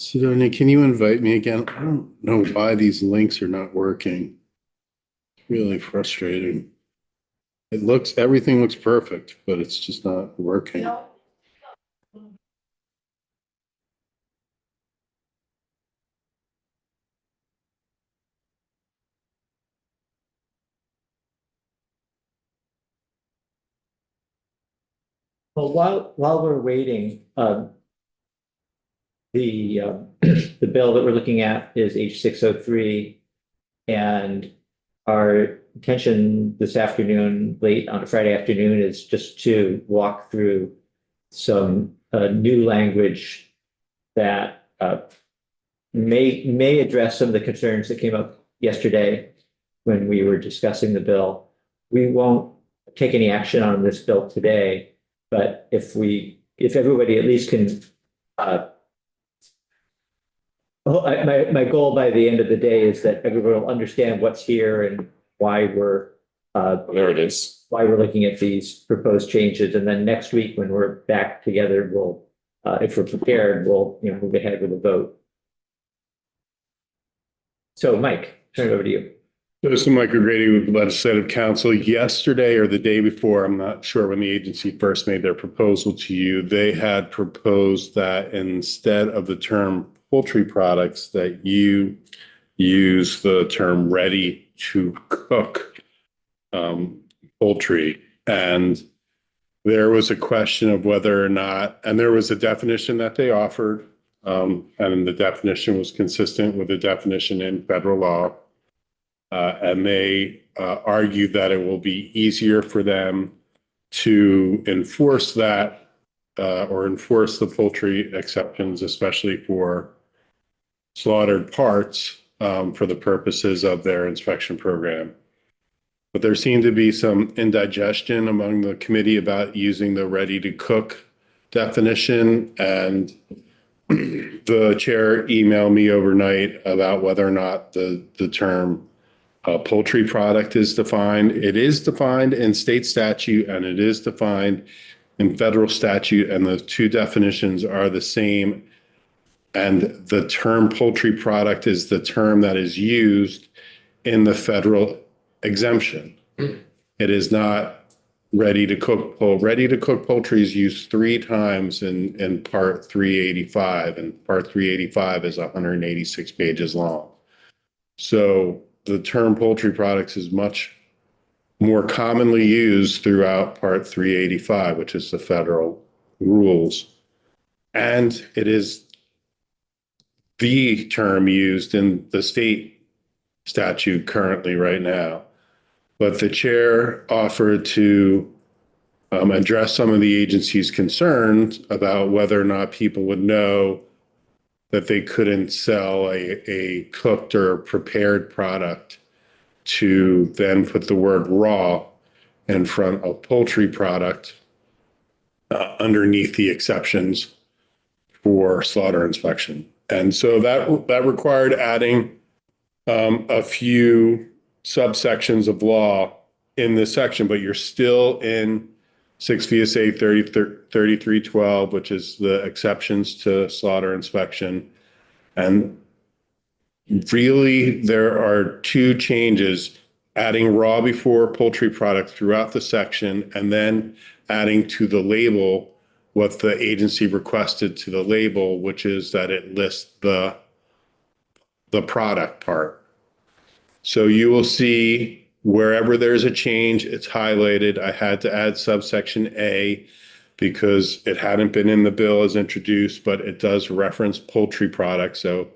Sidonia, can you invite me again? I don't know why these links are not working. It's really frustrating. Everything looks perfect, but it's just not working. Well, while we're waiting, the bill that we're looking at is H 603, and our intention this afternoon, late on a Friday afternoon, is just to walk through some new language that may address some of the concerns that came up yesterday when we were discussing the bill. We won't take any action on this bill today, but if everybody at least can, my goal by the end of the day is that everyone will understand what's here and why we're There it is. why we're looking at these proposed changes. And then next week, when we're back together, we'll, if we're prepared, we'll, move ahead with a vote. So Mike, turn it over to you. This is Mike O'Grady with Legislative Council. Yesterday or the day before, I'm not sure when the agency first made their proposal to you, they had proposed that instead of the term poultry products, that you use the term ready to cook poultry. And there was a question of whether or not, and there was a definition that they offered, and the definition was consistent with the definition in federal law. And they argued that it will be easier for them to enforce that or enforce the poultry exceptions, especially for slaughtered parts for the purposes of their inspection program. But there seemed to be some indigestion among the committee about using the ready to cook definition. And the chair emailed me overnight about whether or not the term poultry product is defined. It is defined in state statute and it is defined in federal statute, and the two definitions are the same. And the term poultry product is the term that is used in the federal exemption. It is not ready to cook. Ready to cook poultry is used 3 times in Part 385, and Part 385 is 186 pages long. So the term poultry products is much more commonly used throughout Part 385, which is the federal rules. And it is the term used in the state statute currently right now. But the chair offered to address some of the agency's concerns about whether or not people would know that they couldn't sell a cooked or prepared product, to then put the word raw in front of poultry product underneath the exceptions for slaughter inspection. And so that required adding a few subsections of law in this section, but you're still in 6 VSA 3312, which is the exceptions to slaughter inspection. And really, there are 2 changes: adding raw before poultry product throughout the section, and then adding to the label what the agency requested to the label, which is that it lists the product part. So you will see wherever there's a change, it's highlighted. I had to add subsection A because it hadn't been in the bill as introduced, but it does reference poultry products. So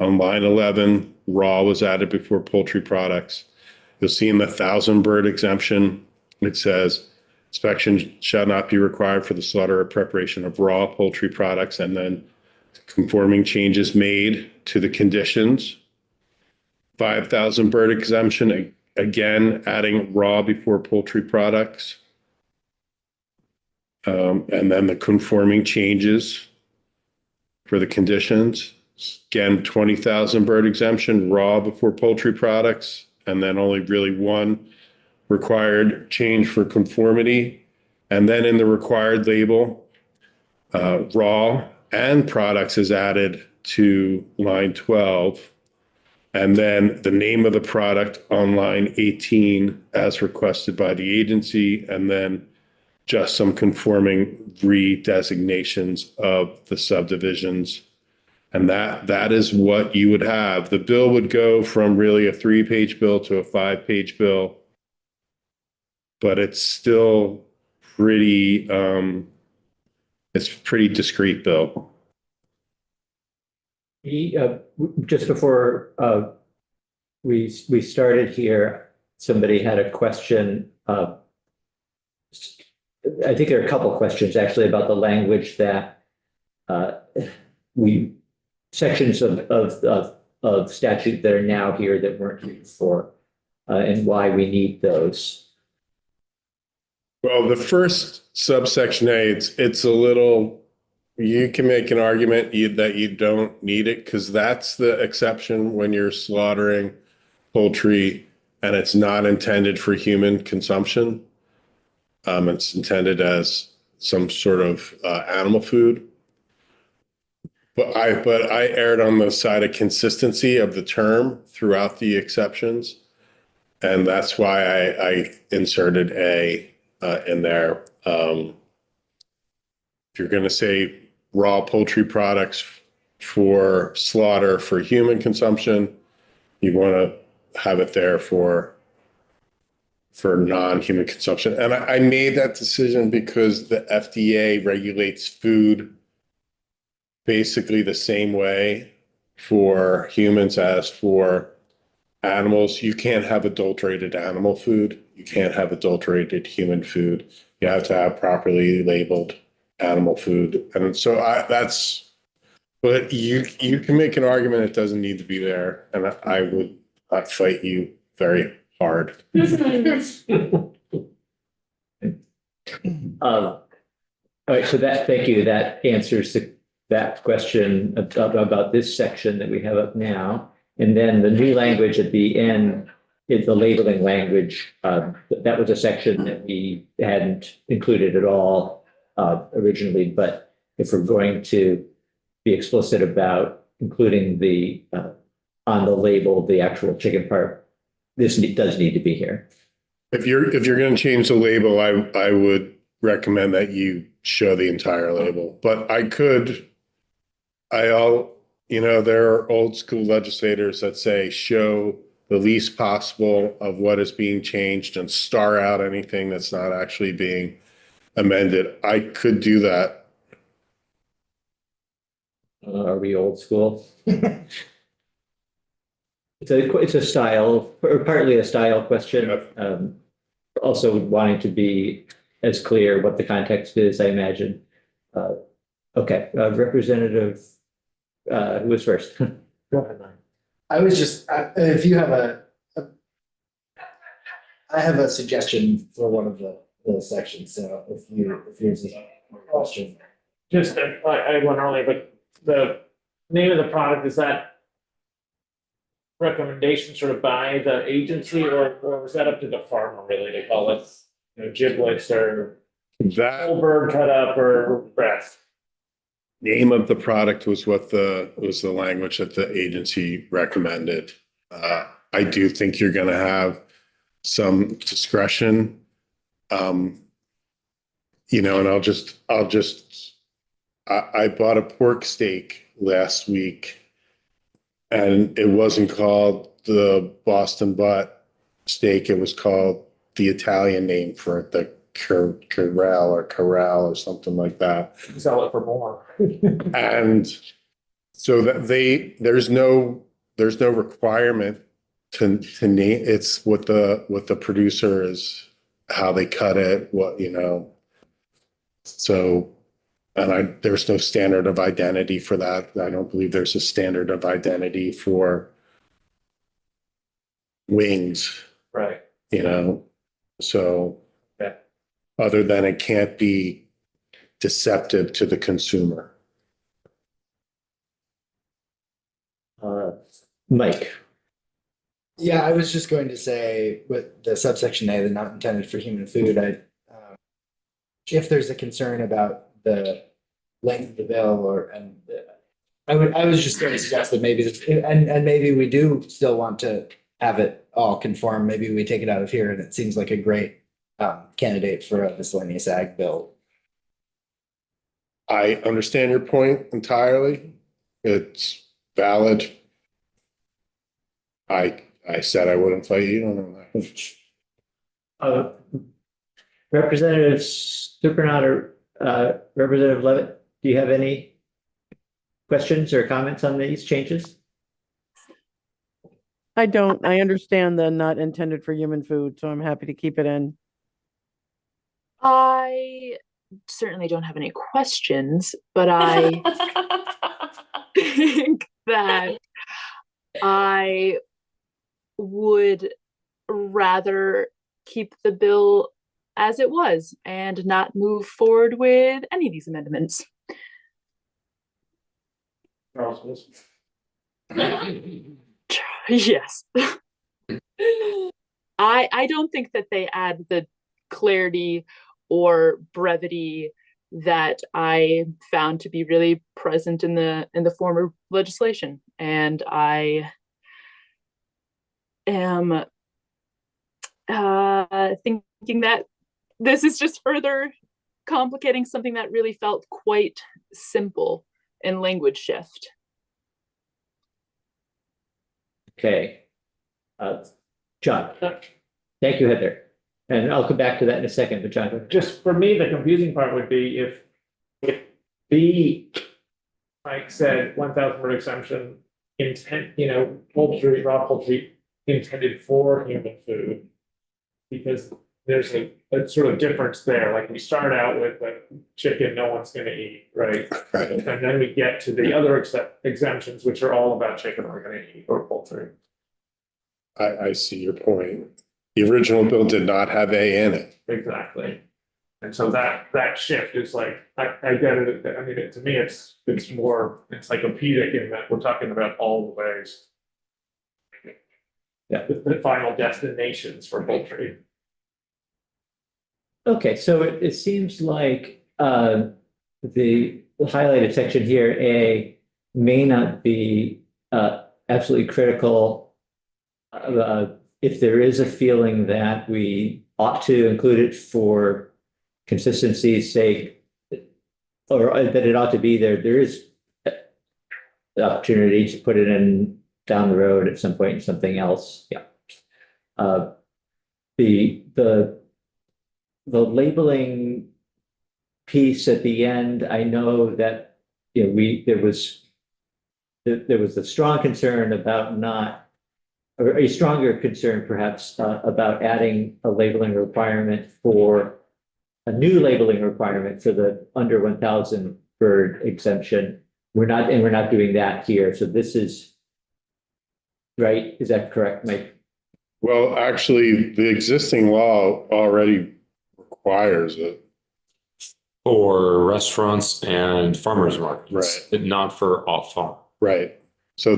on line 11, raw was added before poultry products. You'll see in the 1,000 bird exemption, it says inspection shall not be required for the slaughter or preparation of raw poultry products, and then conforming changes made to the conditions. 5,000 bird exemption, again, adding raw before poultry products. And then the conforming changes for the conditions. Again, 20,000 bird exemption, raw before poultry products, and then only really one required change for conformity. And then in the required label, raw and products is added to line 12. And then the name of the product on line 18 as requested by the agency, and then just some conforming redesignations of the subdivisions. And that is what you would have. The bill would go from really a 3-page bill to a 5-page bill. But it's still pretty, it's pretty discrete bill. Just before we started here, somebody had a question. I think there are a couple of questions actually about the language that sections of statute that are now here that weren't here before, and why we need those. Well, the first subsection A, it's a little, you can make an argument that you don't need it because that's the exception when you're slaughtering poultry and it's not intended for human consumption. It's intended as some sort of animal food. But I erred on the side of consistency of the term throughout the exceptions. And that's why I inserted A in there. If you're going to say raw poultry products for slaughter for human consumption, you want to have it there for non-human consumption. And I made that decision because the FDA regulates food basically the same way for humans as for animals. You can't have adulterated animal food. You can't have adulterated human food. You have to have properly labeled animal food. And so but you can make an argument it doesn't need to be there. And I would fight you very hard. All right, so thank you. That answers that question about this section that we have up now. And then the new language at the end is the labeling language. That was a section that we hadn't included at all originally, but if we're going to be explicit about including the on the label, the actual chicken part, this does need to be here. If you're going to change the label, I would recommend that you show the entire label. But there are old school legislators that say show the least possible of what is being changed and star out anything that's not actually being amended. I could do that. Are we old school? It's a style, or partly a style question. Yep. Also wanting to be as clear what the context is, I imagine. Okay, Representative, who was first? Go ahead, Mike. I was just, if you have I have a suggestion for one of the sections, so if there's a question. Just, I went earlier, but the name of the product, is that recommendation sort of by the agency, or was that up to the farmer really to call it, giblets or whole bird cut up or breast? Name of the product was the language that the agency recommended. I do think you're going to have some discretion, and I bought a pork steak last week and it wasn't called the Boston butt steak. It was called the Italian name for it, the Corral or something like that. Sell it for more. And so that there's no requirement to name. It's what the producer is, how they cut it, So, and there's no standard of identity for that. I don't believe there's a standard of identity for wings. Right. So. Yeah. Other than it can't be deceptive to the consumer. Mike. Yeah, I was just going to say with the subsection A, the not intended for human food, if there's a concern about the length of the bill and I was just going to suggest that maybe, and maybe we do still want to have it all conform. Maybe we take it out of here and it seems like a great candidate for a miscellaneous ag bill. I understand your point entirely. It's valid. I said I wouldn't fight you on that. Representative Supernaut or Representative Levitt, do you have any questions or comments on these changes? I don't. I understand the not intended for human food, so I'm happy to keep it in. I certainly don't have any questions, but I think that I would rather keep the bill as it was and not move forward with any of these amendments. Yes. I don't think that they add the clarity or brevity that I found to be really present in the former legislation. And I am thinking that this is just further complicating something that really felt quite simple in language shift. Okay. John, thank you, Heather. And I'll come back to that in a second, but John. Just for me, the confusing part would be if B, like said, 1,000 word exemption intent, poultry, raw poultry intended for human food. Because there's a sort of difference there. Like we start out with a chicken no one's gonna eat, right? Right. And then we get to the other exemptions, which are all about chicken we're gonna eat or poultry. I see your point. The original bill did not have A in it. Exactly. And so that shift is like, I get it. I mean, to me, it's more encyclopedic in that we're talking about all the ways. Yeah. The final destinations for poultry. Okay, so it seems like the highlighted section here, A, may not be absolutely critical. If there is a feeling that we ought to include it for consistency's sake, or that it ought to be there, there is the opportunity to put it in down the road at some point in something else. Yeah. The labeling piece at the end, I know that there was a strong concern about not, or a stronger concern perhaps about adding a labeling requirement for a new labeling requirement for the under 1,000 bird exemption. We're not doing that here. So this is right. Is that correct, Mike? Well, actually, the existing law already requires it. For restaurants and farmers markets. Right. But not for off farm. Right. So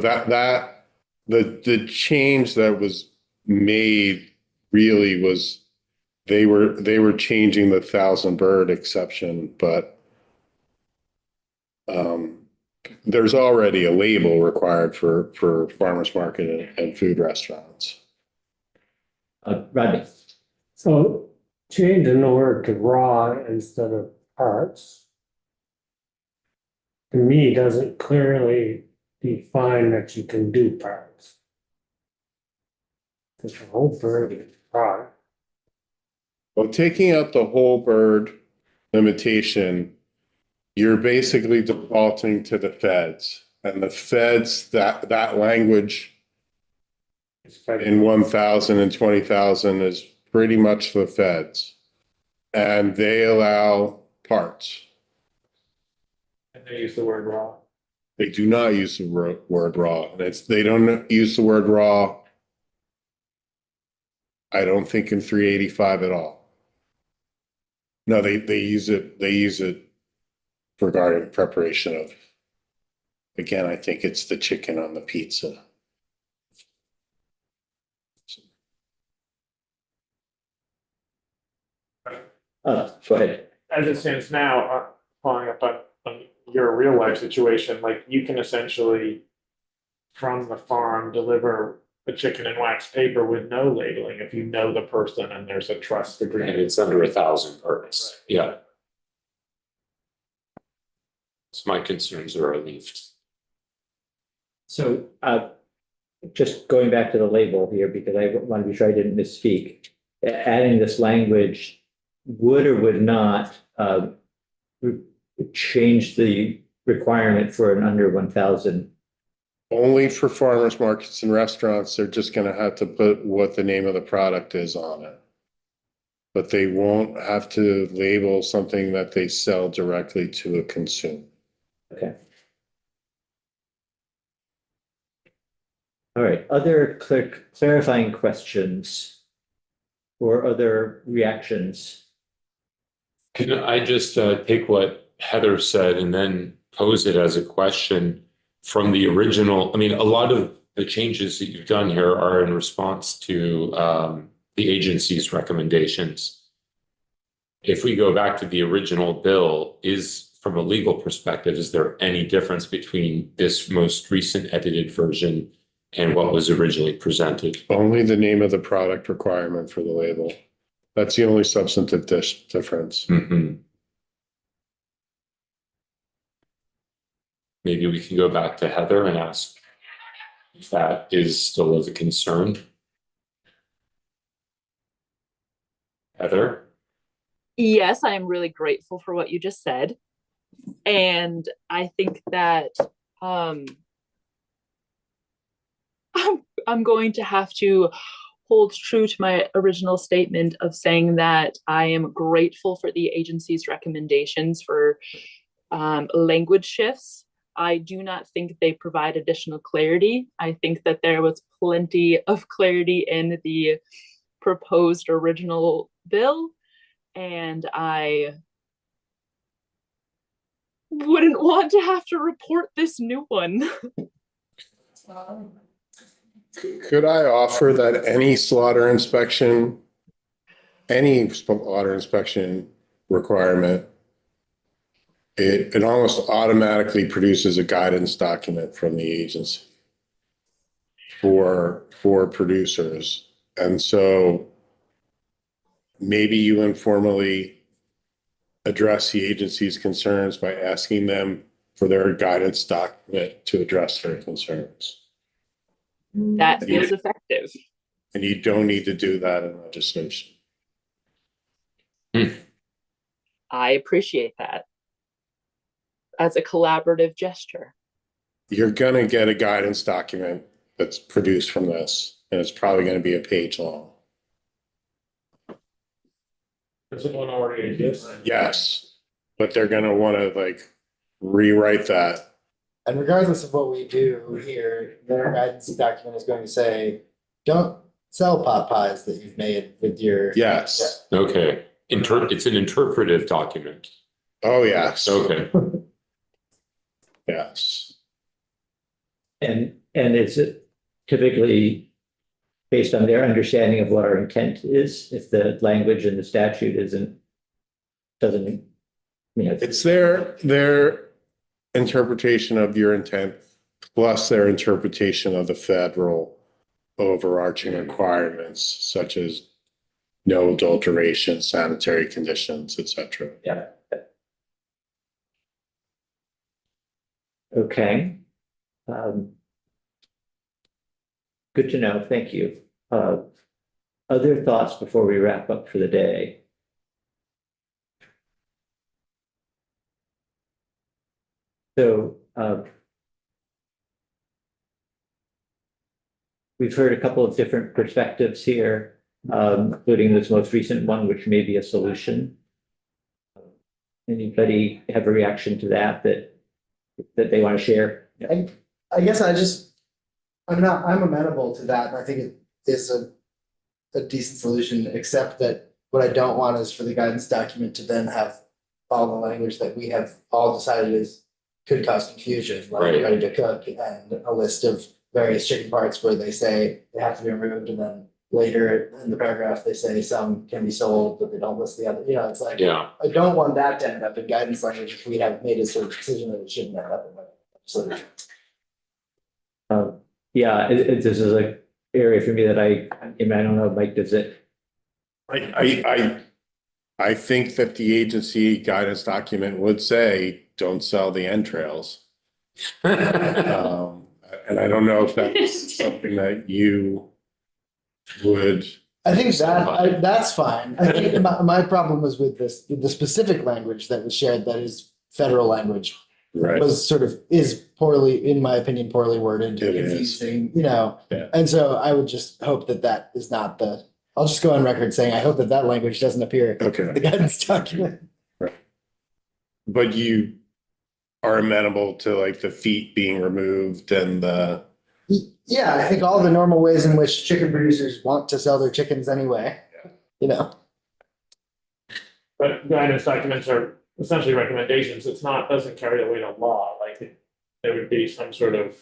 the change that was made really was they were changing the 1,000 bird exception, but there's already a label required for farmers market and food restaurants. Rodney. So changing the word to raw instead of parts, to me, doesn't clearly define that you can do parts. Because the whole bird is raw. Well, taking out the whole bird limitation, you're basically defaulting to the feds, and the feds, that language in 1,000 and 20,000 is pretty much the feds. And they allow parts. And they use the word raw. They do not use the word raw. And they don't use the word raw, I don't think, in 385 at all. No, they use it regarding preparation of, again, I think it's the chicken on the pizza. Go ahead. As it stands now, following up on your real life situation, like you can essentially from the farm deliver a chicken in wax paper with no labeling if you know the person and there's a trust And agreement. it's under 1,000 birds. Yeah. So my concerns are relieved. So, just going back to the label here, because I want to be sure I didn't misspeak. Adding this language would or would not, change the requirement for an under 1,000. Only for farmers markets and restaurants, they're just gonna have to put what the name of the product is on it. But they won't have to label something that they sell directly to a consumer. Okay. All right, other clarifying questions or other reactions? Can I just take what Heather said and then pose it as a question from the original? I mean, a lot of the changes that you've done here are in response to the agency's recommendations. If we go back to the original bill, from a legal perspective, is there any difference between this most recent edited version and what was originally presented? Only the name of the product requirement for the label. That's the only substantive difference. Mhm. Maybe we can go back to Heather and ask if that is still of a concern. Heather? Yes, I am really grateful for what you just said. And I think that I'm going to have to hold true to my original statement of saying that I am grateful for the agency's recommendations for language shifts. I do not think they provide additional clarity. I think that there was plenty of clarity in the proposed original bill, and I wouldn't want to have to report this new one. Could I offer that any slaughter inspection requirement, it almost automatically produces a guidance document from the agency for producers. And so maybe you informally address the agency's concerns by asking them for their guidance document to address their concerns. That feels effective. And you don't need to do that in legislation. I appreciate that as a collaborative gesture. You're gonna get a guidance document that's produced from this, and it's probably gonna be a page long. Does one already exist? Yes, but they're gonna wanna like rewrite that. And regardless of what we do here, their guidance document is going to say, don't sell pot pies that you've made with your. Yes. Okay. It's an interpretive document. Oh, yes. Okay. Yes. And is it typically based on their understanding of what our intent is? If the language in the statute doesn't, It's their interpretation of your intent plus their interpretation of the federal overarching requirements such as no adulteration, sanitary conditions, etc. yeah. Okay. Good to know. Thank you. Other thoughts before we wrap up for the day? So we've heard a couple of different perspectives here, including this most recent one, which may be a solution. Anybody have a reaction to that they want to share? I guess I'm amenable to that, and I think it is a decent solution, except that what I don't want is for the guidance document to then have all the language that we have all decided is could cause confusion, like Right. ready to cook and a list of various chicken parts where they say they have to be removed and then later in the paragraph, they say some can be sold, but they don't list the other, it's like. Yeah, I don't want that to end up in guidance language if we have made a sort of decision that it shouldn't end up in that. So, Yeah, this is a area for me that I mean, I don't know, Mike, does it? I think that the agency guidance document would say, don't sell the entrails. And I don't know if that's something that you would. I think that's fine. I think my problem was with this, with the specific language that was shared, that is federal language. Right. Was sort of, is poorly, in my opinion, poorly worded, It is. confusing, Yeah. And so I would just hope that that is not I'll just go on record saying, I hope that that language doesn't appear in Okay, the guidance document. but you are amenable to like the feet being removed and the, Yeah, I think all the normal ways in which chicken producers want to sell their chickens anyway, But guidance documents are essentially recommendations. It's not, doesn't carry the weight of law, like there would be some sort of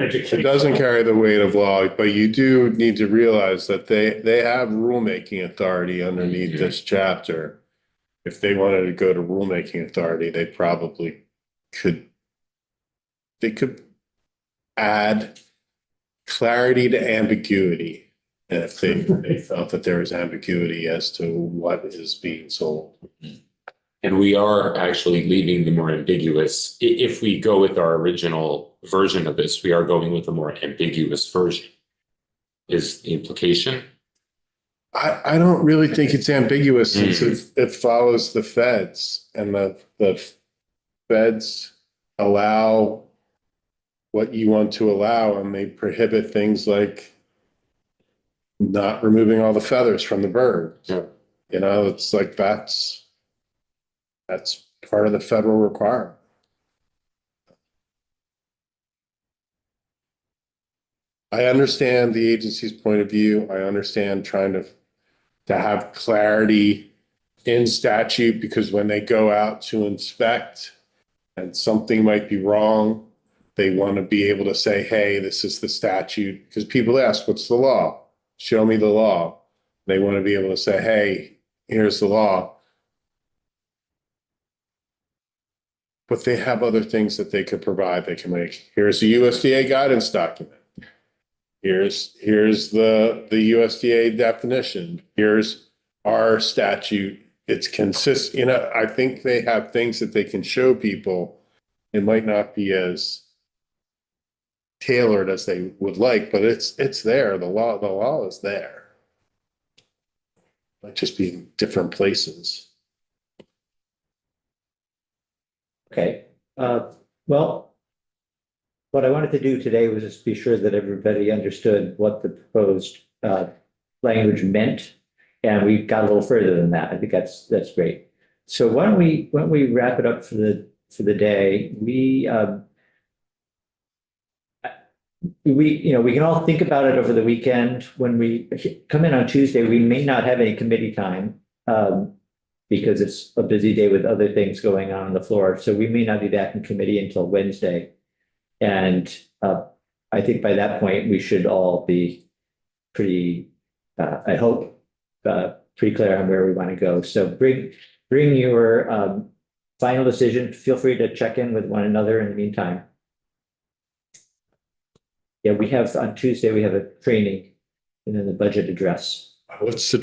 education. it doesn't carry the weight of law, but you do need to realize that they have rulemaking authority underneath this chapter. If they wanted to go to rulemaking authority, they probably could. They could add clarity to ambiguity. And if they felt that there was ambiguity as to what is being sold. and we are actually leaving the more ambiguous. If we go with our original version of this, we are going with a more ambiguous version. Is the implication? I don't really think it's ambiguous since it follows the feds, and the feds allow what you want to allow, and they prohibit things like not removing all the feathers from the bird. Yeah. It's like that's part of the federal requirement. I understand the agency's point of view. I understand trying to have clarity in statute, because when they go out to inspect and something might be wrong, they want to be able to say, hey, this is the statute. Because people ask, what's the law? Show me the law. They want to be able to say, hey, here's the law. But they have other things that they could provide. They can make, here's the USDA guidance document. Here's the USDA definition. Here's our statute. It's consistent. I think they have things that they can show people. It might not be as tailored as they would like, but it's there. The law is there. Might just be in different places. Okay, well, what I wanted to do today was just be sure that everybody understood what the proposed language meant. And we got a little further than that. I think that's great. So why don't we wrap it up for the day? We can all think about it over the weekend. When we come in on Tuesday, we may not have any committee time because it's a busy day with other things going on the floor. So we may not be back in committee until Wednesday. And I think by that point, we should all be pretty, I hope, pretty clear on where we want to go. So bring your final decision. Feel free to check in with one another in the meantime. Yeah, on Tuesday, we have a training and then the budget address. What's the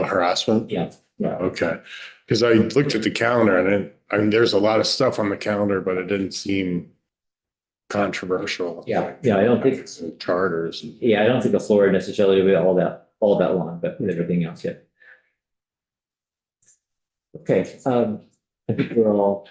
harassment? Yeah. Okay. Because I looked at the calendar and there's a lot of stuff on the calendar, but it didn't seem controversial. Yeah, I don't think charters. Yeah, I don't think the floor necessarily will be all that long, but with everything else, yeah. Okay, I think we're all